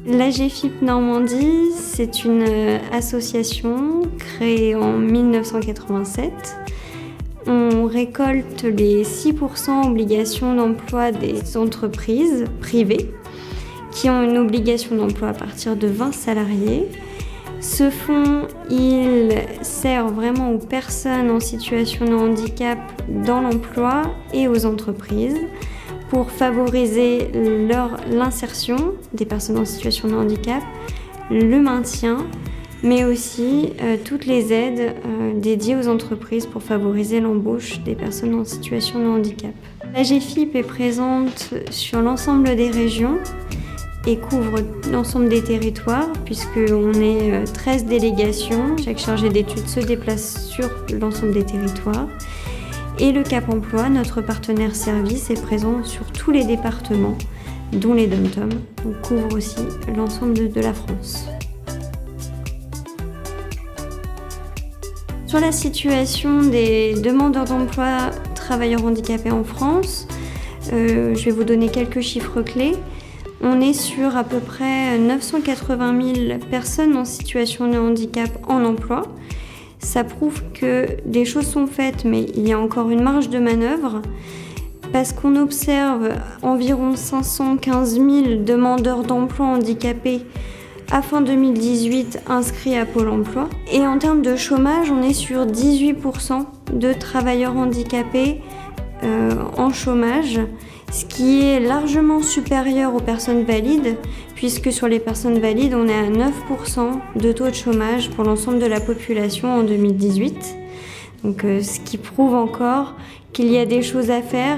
L'AGFIP Normandie, c'est une association créée en 1987. On récolte les 6% obligations d'emploi des entreprises privées qui ont une obligation d'emploi à partir de 20 salariés. Ce fonds, il sert vraiment aux personnes en situation de handicap dans l'emploi et aux entreprises pour favoriser l'insertion des personnes en situation de handicap, le maintien, mais aussi toutes les aides dédiées aux entreprises pour favoriser l'embauche des personnes en situation de handicap. L'AGFIP est présente sur l'ensemble des régions et couvre l'ensemble des territoires puisqu'on est 13 délégations. Chaque chargé d'études se déplace sur l'ensemble des territoires. Et le Cap Emploi, notre partenaire service, est présent sur tous les départements, dont les DOM-TOM. On couvre aussi l'ensemble de la France. Sur la situation des demandeurs d'emploi travailleurs handicapés en France, je vais vous donner quelques chiffres clés. On est sur à peu près 980 000 personnes en situation de handicap en emploi. Ça prouve que des choses sont faites, mais il y a encore une marge de manœuvre parce qu'on observe environ 515 000 demandeurs d'emploi handicapés à fin 2018 inscrits à Pôle emploi. Et en termes de chômage, on est sur 18% de travailleurs handicapés en chômage, ce qui est largement supérieur aux personnes valides, puisque sur les personnes valides, on est à 9% de taux de chômage pour l'ensemble de la population en 2018. Donc, ce qui prouve encore qu'il y a des choses à faire,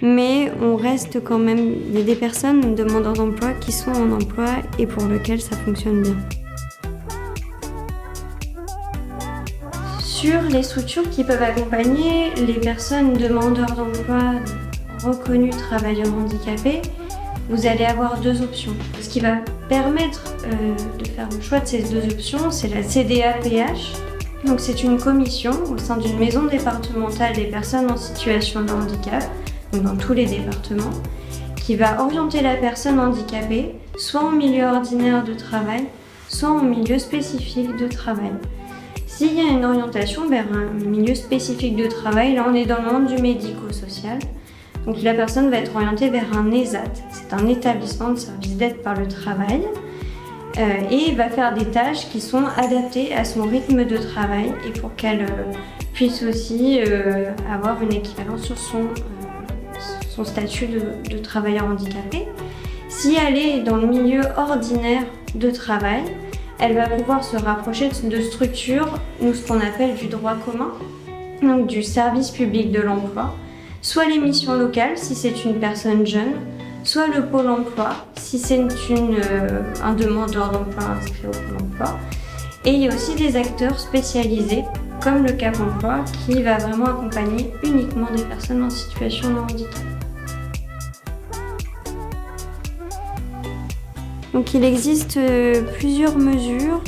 mais on reste quand même, il y a des personnes demandeurs d'emploi qui sont en emploi et pour lesquelles ça fonctionne bien. Sur les structures qui peuvent accompagner les personnes demandeurs d'emploi reconnus travailleurs handicapés, vous allez avoir deux options. Ce qui va permettre de faire le choix de ces deux options, c'est la CDAPH. Donc c'est une commission au sein d'une maison départementale des personnes en situation de handicap, donc dans tous les départements, qui va orienter la personne handicapée soit en milieu ordinaire de travail, soit en milieu spécifique de travail. S'il y a une orientation vers un milieu spécifique de travail, là on est dans le monde du médico-social. Donc la personne va être orientée vers un ESAT, c'est un établissement de service d'aide par le travail, et va faire des tâches qui sont adaptées à son rythme de travail et pour qu'elle puisse aussi avoir une équivalence sur son statut de travailleur handicapé. Si elle est dans le milieu ordinaire de travail, elle va pouvoir se rapprocher de structures, ou ce qu'on appelle du droit commun, donc du service public de l'emploi, soit les missions locales si c'est une personne jeune, soit le pôle emploi si c'est un demandeur d'emploi inscrit au pôle emploi. Et il y a aussi des acteurs spécialisés comme le Cap Emploi qui va vraiment accompagner uniquement des personnes en situation de handicap. Donc il existe plusieurs mesures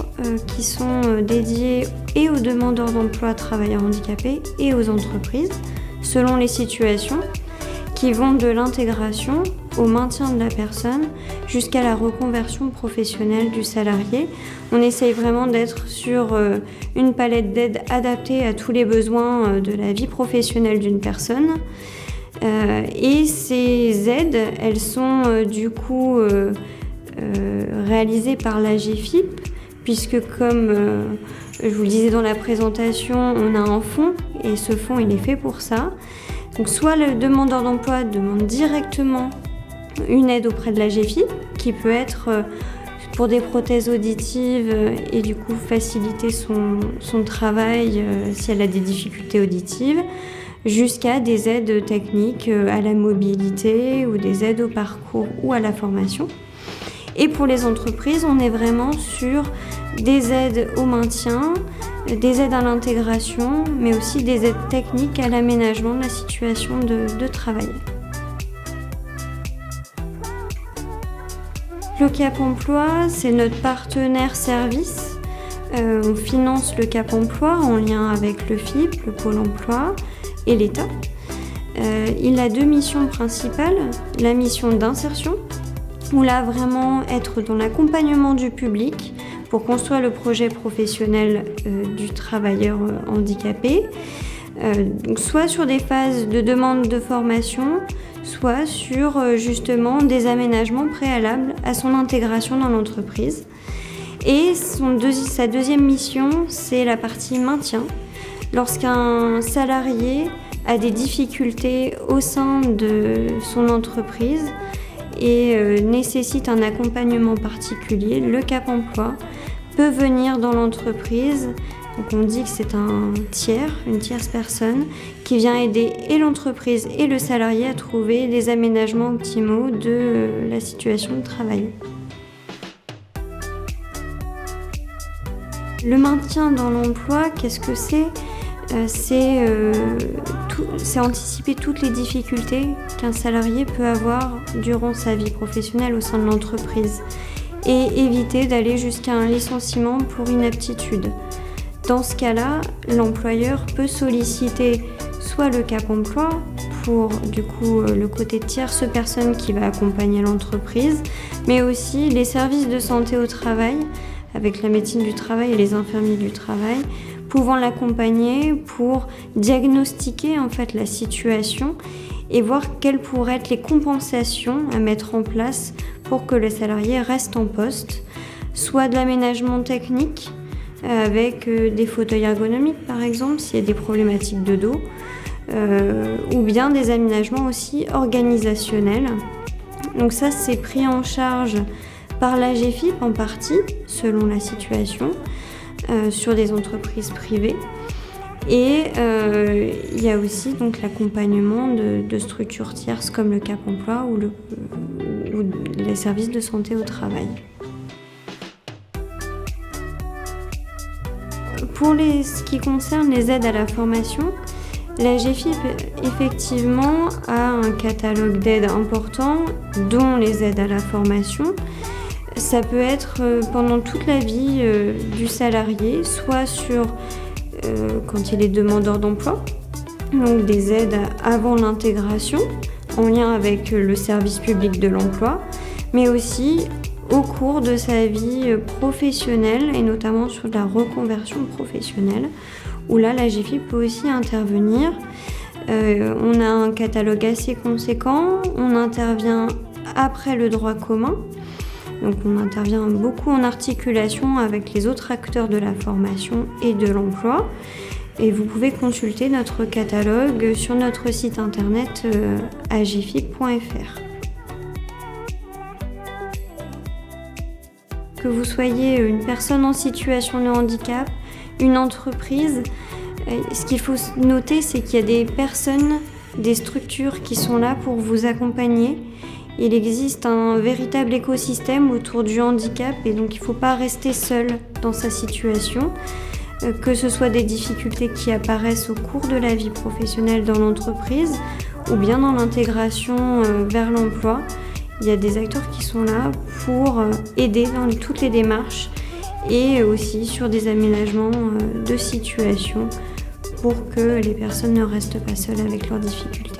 qui sont dédiées et aux demandeurs d'emploi travailleurs handicapés et aux entreprises, selon les situations, qui vont de l'intégration au maintien de la personne jusqu'à la reconversion professionnelle du salarié. On essaye vraiment d'être sur une palette d'aides adaptée à tous les besoins de la vie professionnelle d'une personne. Et ces aides, elles sont du coup réalisées par l'AGFIP, puisque comme je vous le disais dans la présentation, on a un fonds et ce fonds il est fait pour ça. Donc soit le demandeur d'emploi demande directement une aide auprès de l'AGFIP, qui peut être pour des prothèses auditives et du coup faciliter son travail si elle a des difficultés auditives, jusqu'à des aides techniques à la mobilité ou des aides au parcours ou à la formation. Et pour les entreprises, on est vraiment sur des aides au maintien, des aides à l'intégration, mais aussi des aides techniques à l'aménagement de la situation de travail. Le Cap Emploi, c'est notre partenaire service. On finance le Cap Emploi en lien avec le FIP, le Pôle emploi et l'État. Il a deux missions principales. La mission d'insertion, où là vraiment être dans l'accompagnement du public pour construire le projet professionnel du travailleur handicapé, donc soit sur des phases de demande de formation, soit sur justement des aménagements préalables à son intégration dans l'entreprise. Et sa deuxième mission, c'est la partie maintien. Lorsqu'un salarié a des difficultés au sein de son entreprise et nécessite un accompagnement particulier, le Cap Emploi peut venir dans l'entreprise. Donc on dit que c'est une tierce personne qui vient aider et l'entreprise et le salarié à trouver des aménagements optimaux de la situation de travail. Le maintien dans l'emploi, qu'est-ce que c'est ? C'est anticiper toutes les difficultés qu'un salarié peut avoir durant sa vie professionnelle au sein de l'entreprise et éviter d'aller jusqu'à un licenciement pour inaptitude. Dans ce cas-là, l'employeur peut solliciter soit le Cap Emploi pour du coup le côté tierce personne qui va accompagner l'entreprise, mais aussi les services de santé au travail avec la médecine du travail et les infirmiers du travail, pouvant l'accompagner pour diagnostiquer en fait la situation et voir quelles pourraient être les compensations à mettre en place pour que le salarié reste en poste, soit de l'aménagement technique avec des fauteuils ergonomiques par exemple s'il y a des problématiques de dos, ou bien des aménagements aussi organisationnels. Donc ça c'est pris en charge par l'AGEFIP en partie, selon la situation, sur des entreprises privées. Et il y a aussi donc l'accompagnement de structures tierces comme le Cap Emploi ou les services de santé au travail. Pour ce qui concerne les aides à la formation, l'AGEFIP effectivement a un catalogue d'aides important, dont les aides à la formation. Ça peut être pendant toute la vie du salarié, soit quand il est demandeur d'emploi, donc des aides avant l'intégration, en lien avec le service public de l'emploi, mais aussi au cours de sa vie professionnelle et notamment sur la reconversion professionnelle, où là l'AGEFIP peut aussi intervenir. On a un catalogue assez conséquent, on intervient après le droit commun. Donc on intervient beaucoup en articulation avec les autres acteurs de la formation et de l'emploi. Et vous pouvez consulter notre catalogue sur notre site internet agefip.fr. Que vous soyez une personne en situation de handicap, une entreprise, ce qu'il faut noter, c'est qu'il y a des personnes, des structures qui sont là pour vous accompagner. Il existe un véritable écosystème autour du handicap et donc il ne faut pas rester seul dans sa situation, que ce soit des difficultés qui apparaissent au cours de la vie professionnelle dans l'entreprise ou bien dans l'intégration vers l'emploi. Il y a des acteurs qui sont là pour aider dans toutes les démarches et aussi sur des aménagements de situation pour que les personnes ne restent pas seules avec leurs difficultés.